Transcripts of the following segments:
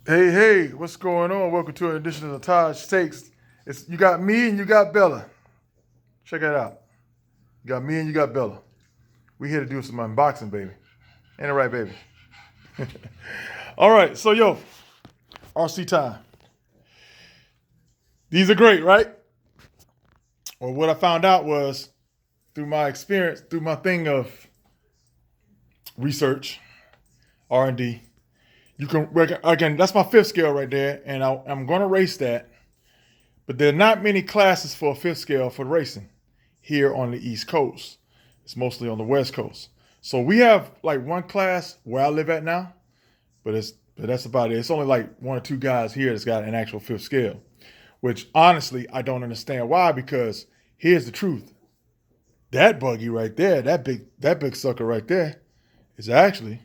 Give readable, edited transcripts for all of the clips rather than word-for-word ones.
Hey, hey, what's going on? Welcome to an edition of the Taj Takes. You got me and you got Bella. Check that out. You got me and you got Bella. We here to do some unboxing, baby. Ain't it right, baby? All right, so yo, RC time. These are great, right? Well, what I found out was through my experience, through my thing of research, R&D, you can, again, that's my fifth scale right there, and I'm going to race that. But there are not many classes for a fifth scale for racing here on the East Coast. It's mostly on the West Coast. So we have like one class where I live at now, but that's about it. It's only like one or two guys here that's got an actual fifth scale, which honestly, I don't understand why, because here's the truth. That buggy right there, that big sucker right there is actually,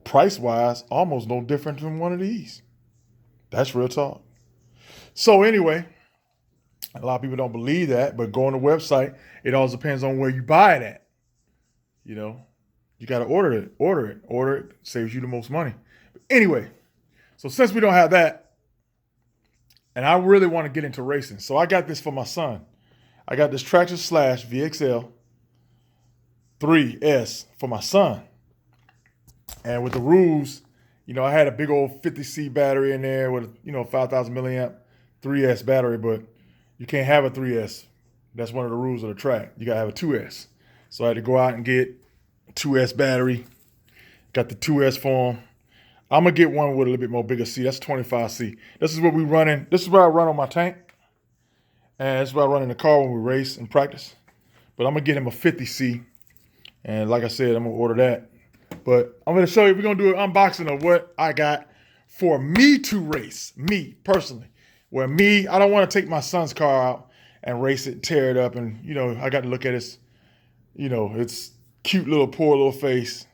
price-wise, almost no different than one of these. That's real talk. So anyway, a lot of people don't believe that, but go on the website. It all depends on where you buy it at. You know, you got to order it. Saves you the most money. But anyway, so since we don't have that, and I really want to get into racing, so I got this for my son. I got this Tractor Slash VXL 3S for my son. And with the rules, I had a big old 50C battery in there with, 5,000 milliamp 3S battery, but you can't have a 3S. That's one of the rules of the track. You got to have a 2S. So I had to go out and get a 2S battery. Got the 2S for him. I'm going to get one with a little bit more bigger C. That's 25C. This is what we running. This is what I run on my tank. And this is what I run in the car when we race and practice. But I'm going to get him a 50C. And like I said, I'm going to order that. But I'm going to show you, we're going to do an unboxing of what I got for me to race, me personally. Where I don't want to take my son's car out and race it, tear it up. And, I got to look at his, its cute little, poor little face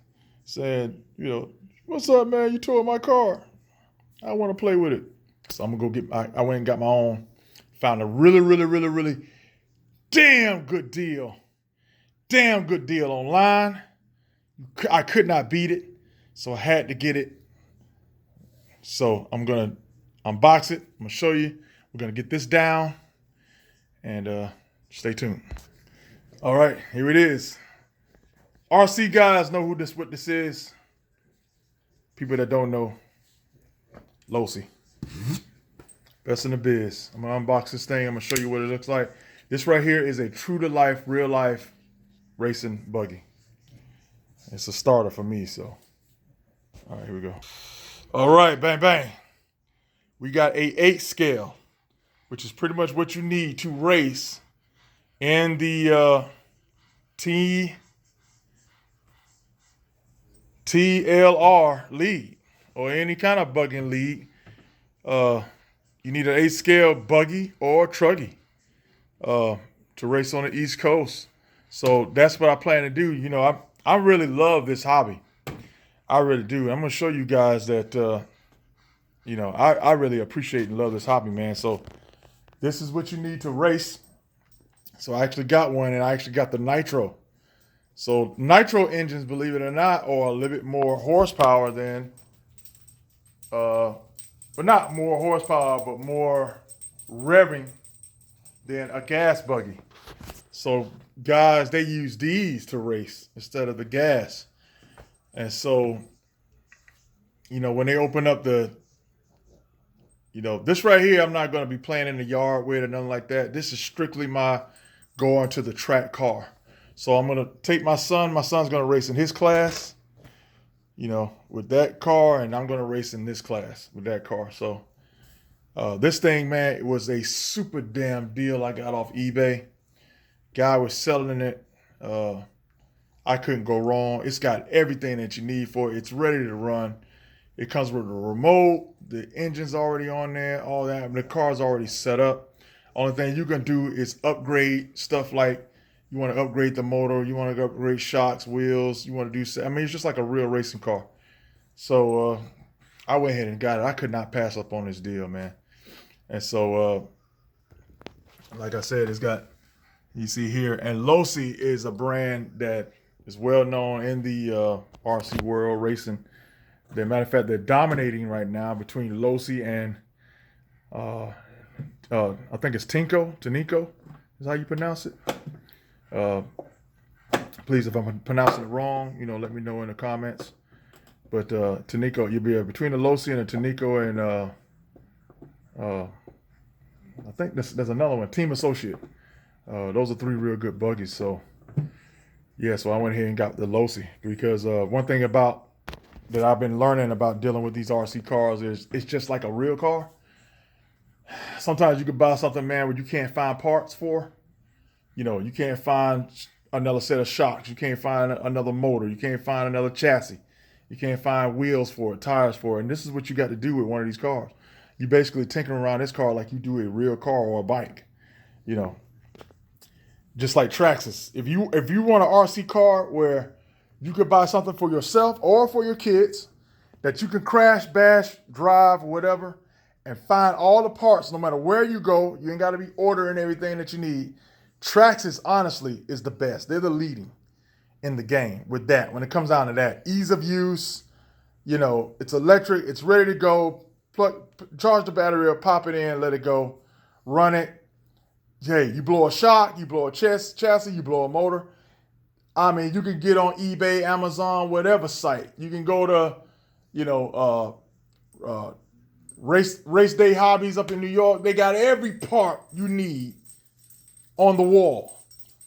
saying, what's up, man? You tore my car. I want to play with it. So I'm going to go I went and got my own. Found a really, really, really, really damn good deal. Damn good deal online. I could not beat it, so I had to get it. So I'm going to unbox it. I'm going to show you. We're going to get this down, and stay tuned. All right, here it is. RC guys know what this is. People that don't know, Losi. Best in the biz. I'm going to unbox this thing. I'm going to show you what it looks like. This right here is a true-to-life, real-life racing buggy. It's a starter for me, so. All right, here we go. All right, bang, bang. We got a 8 scale, which is pretty much what you need to race in the TLR league or any kind of bugging league. You need an 8 scale buggy or truggy to race on the East Coast. So that's what I plan to do. I really love this hobby. I really do. I'm going to show you guys that, I really appreciate and love this hobby, man. So this is what you need to race. So I actually got one, and I actually got the nitro. So nitro engines, believe it or not, are a little bit more horsepower than, but not more horsepower, but more revving than a gas buggy. So guys, they use these to race instead of the gas. And so, when they open up this right here, I'm not going to be playing in the yard with or nothing like that. This is strictly my going to the track car. So I'm going to take my son. My son's going to race in his class, with that car, and I'm going to race in this class with that car. So this thing, man, it was a super damn deal I got off eBay. Guy was selling it. I couldn't go wrong. It's got everything that you need for it. It's ready to run. It comes with a remote. The engine's already on there. All that. The car's already set up. Only thing you can do is upgrade stuff like you want to upgrade the motor. You want to upgrade shocks, wheels. You want to do. It's just like a real racing car. So I went ahead and got it. I could not pass up on this deal, man. And so, like I said, it's got. You see here, and Losi is a brand that is well known in the RC world, racing matter of fact, they're dominating right now between Losi and I think it's Tanico is how you pronounce it. Please, if I'm pronouncing it wrong, let me know in the comments. But Tanico, you'll be between the Losi and the Tanico, and I think there's another one, Team Associate. Those are 3 real good buggies. So yeah, so I went ahead and got the Losi because one thing that I've been learning about dealing with these RC cars is it's just like a real car. Sometimes you could buy something, man, where you can't find parts for. You can't find another set of shocks. You can't find another motor. You can't find another chassis. You can't find wheels for it, tires for it. And this is what you got to do with one of these cars. You basically tinker around this car like you do a real car or a bike. Just like Traxxas. If you want an RC car where you could buy something for yourself or for your kids that you can crash, bash, drive, whatever, and find all the parts no matter where you go. You ain't got to be ordering everything that you need. Traxxas, honestly, is the best. They're the leading in the game with that. When it comes down to that, ease of use, it's electric, it's ready to go. Charge the battery up, pop it in, let it go, run it. Hey, you blow a shock, you blow a chassis, you blow a motor. I mean, you can get on eBay, Amazon, whatever site. You can go to, Race Day Hobbies up in New York. They got every part you need on the wall.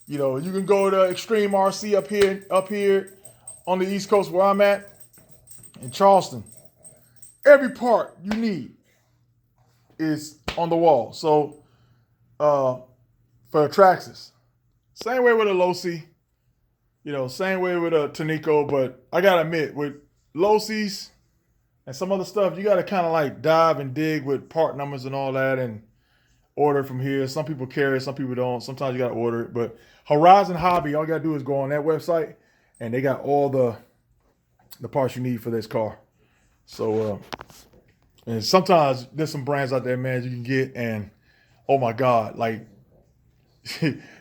You can go to Extreme RC up here on the East Coast where I'm at in Charleston. Every part you need is on the wall. So for Traxxas, same way with a Losi, same way with a Tanico, but I gotta admit, with Losis and some other stuff, you gotta kind of like dive and dig with part numbers and all that and order from here. Some people carry it, some people don't. Sometimes you gotta order it. But Horizon Hobby, all you gotta do is go on that website and they got all the parts you need for this car. So and sometimes there's some brands out there, man, you can get, and oh my God, like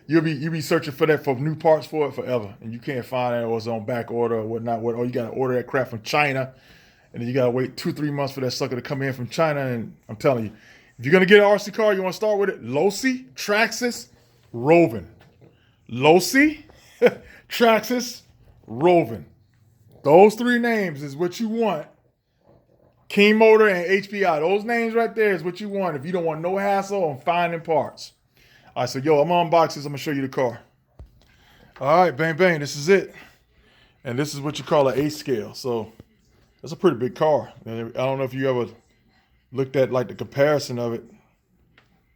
you'll be searching for new parts for it forever, and you can't find it, or it's on back order or whatnot. Or you gotta order that crap from China, and then you gotta wait 2-3 months for that sucker to come in from China. And I'm telling you, if you're gonna get an RC car, you want to start with it: Losi, Traxxas, Rovin. Losi, Traxxas, Rovin. Those 3 names is what you want. King Motor and HPI. Those names right there is what you want if you don't want no hassle on finding parts. All right, so I'm gonna unbox this. I'm gonna show you the car. All right, bang, bang. This is it. And this is what you call an 8 scale. So that's a pretty big car. I don't know if you ever looked at like the comparison of it,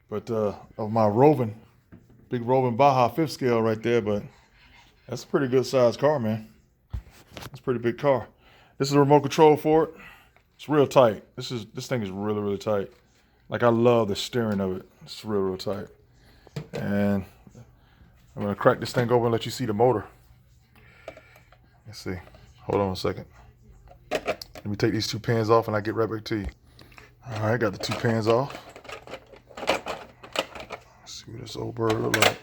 but of my Rovin, big Rovin Baja 5th scale right there. But that's a pretty good sized car, man. It's a pretty big car. This is a remote control for it. It's real tight. This thing is really, really tight. Like, I love the steering of it. It's real, real tight. And I'm gonna crack this thing open and let you see the motor. Let's see. Hold on a second. Let me take these 2 pins off and I get right back to you. All right, got the 2 pins off. Let's see what this old bird look like.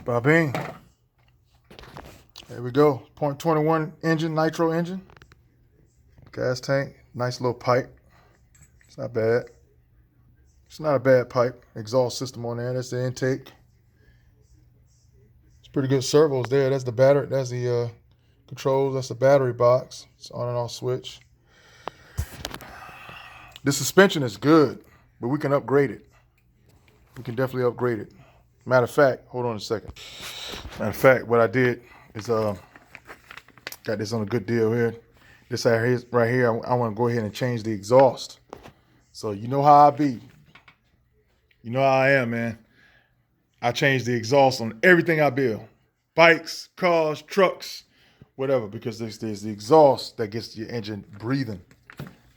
Ba-bing. There we go. 0.21 engine, nitro engine. Gas tank. Nice little pipe. It's not bad. It's not a bad pipe. Exhaust system on there. That's the intake. It's pretty good servos there. That's the battery. That's the controls. That's the battery box. It's on and off switch. The suspension is good, but we can upgrade it. We can definitely upgrade it. Matter of fact, hold on a second. Matter of fact, what I did is got this on a good deal here. This right here, I want to go ahead and change the exhaust. So you know how I be. You know how I am, man. I change the exhaust on everything I build. Bikes, cars, trucks, whatever, because there's the exhaust that gets your engine breathing.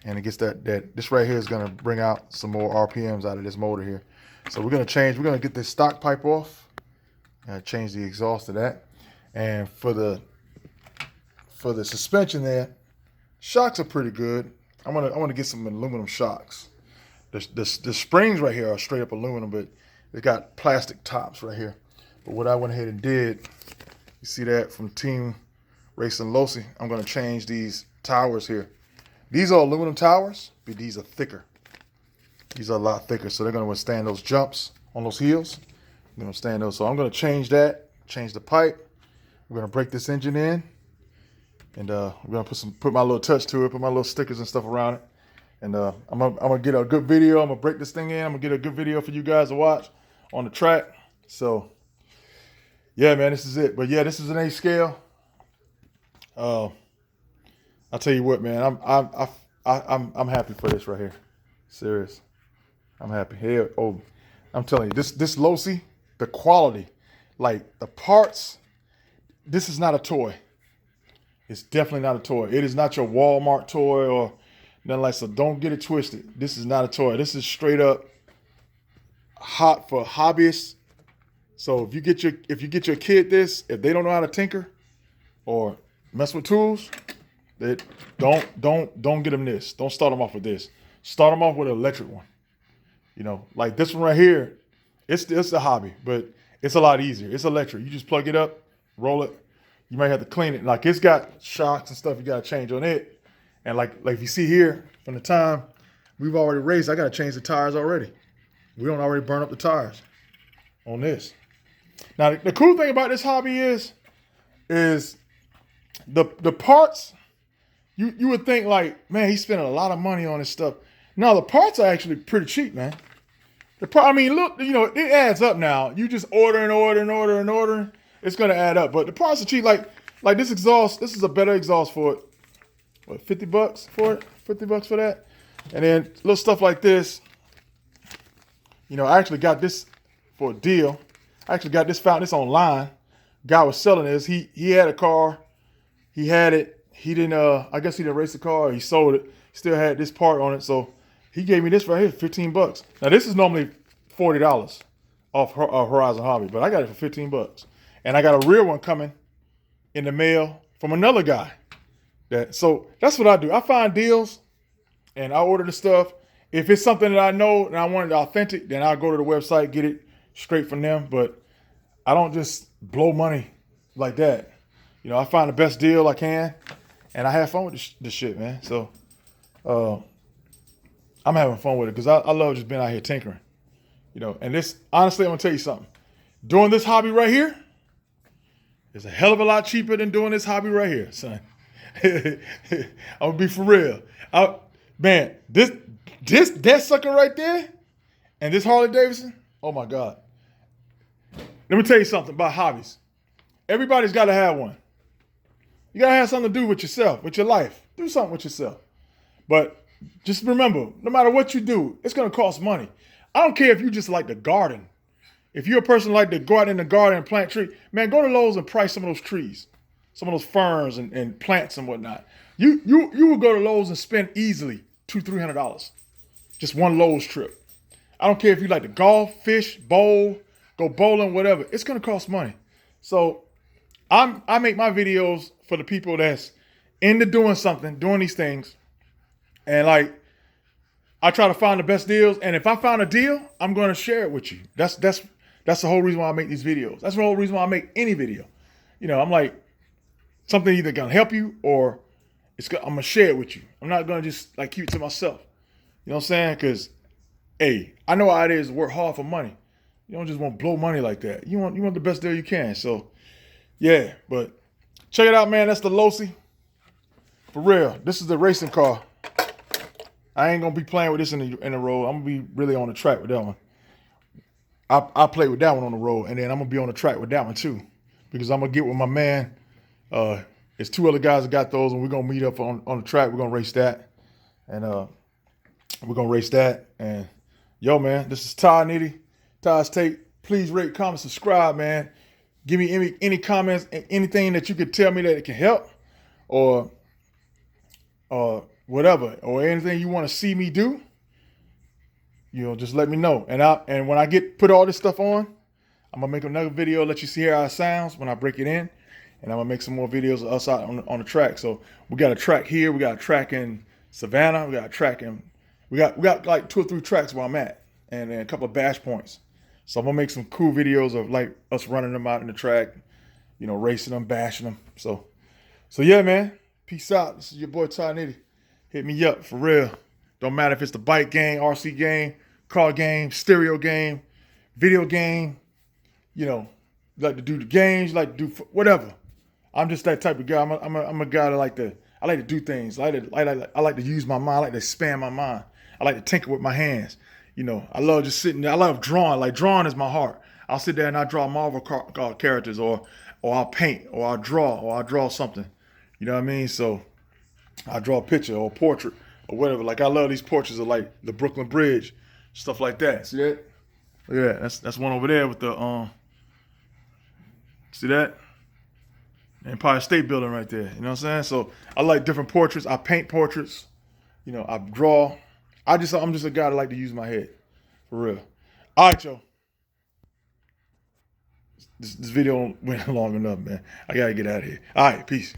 And it gets this right here is gonna bring out some more RPMs out of this motor here. So we're gonna get this stock pipe off and change the exhaust to that. And for the for the suspension there. Shocks are pretty good. I want to get some aluminum shocks. The springs right here are straight up aluminum, but they got plastic tops right here. But what I went ahead and did, you see that from Team Racing Losi, I'm going to change these towers here. These are aluminum towers, but these are thicker. These are a lot thicker, so they're going to withstand those jumps on those heels. They're going to stand those. So I'm going to change that, change the pipe. We're going to break this engine in, and we're going to put my little touch to it, put my little stickers and stuff around it. And I'm gonna get a good video. I'm gonna break this thing in. I'm gonna get a good video for you guys to watch on the track. So yeah, man, this is it. But yeah, this is an A scale. I'll tell you what, man, I'm happy for this right here. Serious, I'm happy. Here, oh, I'm telling you, this Losi, the quality, like the parts. This is not a toy. It's definitely not a toy. It is not your Walmart toy or nothing like, so don't get it twisted. This is not a toy. This is straight up hot for hobbyists. So if you get your kid this, if they don't know how to tinker or mess with tools, don't get them this. Don't start them off with this. Start them off with an electric one. You know, like this one right here, it's a hobby, but it's a lot easier. It's electric. You just plug it up, roll it. You might have to clean it. Like it's got shocks and stuff you got to change on it. And like if you see here, from the time we've already raced, I got to change the tires already. We don't already burn up the tires on this. Now, the cool thing about this hobby is the parts, you would think like, man, he's spending a lot of money on this stuff. No, the parts are actually pretty cheap, man. I mean, look, you know, it adds up now. You just order and order and order and order. It's going to add up. But the parts are cheap. Like this exhaust, this is a better exhaust for it. What, 50 bucks for it? 50 bucks for that? And then little stuff like this. You know, I actually got this for a deal. I actually got this, found this online. Guy was selling this. He had a car. He had it. He didn't, I guess he didn't race the car. He sold it. He still had this part on it. So he gave me this right here, 15 bucks. Now this is normally $40 off Horizon Hobby, but I got it for 15 bucks. And I got a real one coming in the mail from another guy. So that's what I do. I find deals and I order the stuff. If it's something that I know and I want it authentic, then I'll go to the website, get it straight from them. But I don't just blow money like that. You know, I find the best deal I can and I have fun with this shit, man. So I'm having fun with it because I love just being out here tinkering. You know, and this, honestly, I'm going to tell you something. Doing this hobby right here is a hell of a lot cheaper than doing this hobby right here, son. I'm gonna be for real. Man, that sucker right there and this Harley Davidson, oh my God. Let me tell you something about hobbies. Everybody's got to have one. You got to have something to do with yourself, with your life. Do something with yourself. But just remember, no matter what you do, it's going to cost money. I don't care if you just like to garden. If you're a person like to go out in the garden and plant trees, man, go to Lowe's and price some of those trees. Some of those ferns and plants and whatnot. You will go to Lowe's and spend easily $200-300. Just one Lowe's trip. I don't care if you like to golf, fish, bowl, go bowling, whatever. It's gonna cost money. So I make my videos for the people that's into doing something, doing these things. And like, I try to find the best deals. And if I find a deal, I'm gonna share it with you. That's the whole reason why I make these videos. That's the whole reason why I make any video. You know, I'm like, something either gonna help you or I'm gonna share it with you. I'm not gonna just like keep it to myself. You know what I'm saying? Because, hey, I know how it is to work hard for money. You don't just want to blow money like that. You want the best deal you can. So, yeah. But check it out, man. That's the Losi. For real. This is the racing car. I ain't gonna be playing with this in the road. I'm gonna be really on the track with that one. I play with that one on the road, and then I'm gonna be on the track with that one too, because I'm gonna get with my man. There's two other guys that got those, and we're gonna meet up on the track. We're gonna race that, and And yo, man, this is Ty Nitty, Ty's Take. Please rate, comment, subscribe, man. Give me any comments, anything that you could tell me that it can help, or whatever, or anything you want to see me do. You know, just let me know. And when I put all this stuff on, I'm gonna make another video, let you see how it sounds when I break it in. and I'm gonna make some more videos of us out on the track. So we got a track here, we got a track in Savannah, we got a track in, we got like 2 or 3 tracks where I'm at, and then a couple of bash points. So I'm gonna make some cool videos of like us running them out in the track, you know, racing them, bashing them. So yeah, man. Peace out. This is your boy Ty Nitty. Hit me up for real. Don't matter if it's the bike game, RC game, car game, stereo game, video game. You know, you like to do the games, you like to do whatever. I'm just that type of guy. I'm a guy that I like to do things. I like to use my mind. I like to expand my mind. I like to tinker with my hands. You know, I love just sitting there. I love drawing. Like, drawing is my heart. I'll sit there and I draw Marvel characters, or I'll paint, or I'll draw something. You know what I mean? So I draw a picture or a portrait or whatever. Like, I love these portraits of like the Brooklyn Bridge, stuff like that. See that? Yeah, that's one over there with the see that? Empire State Building right there. You know what I'm saying? So I like different portraits. I paint portraits. You know, I draw. I'm just a guy that like to use my head. For real. All right, yo. This video went long enough, man. I gotta get out of here. All right, peace.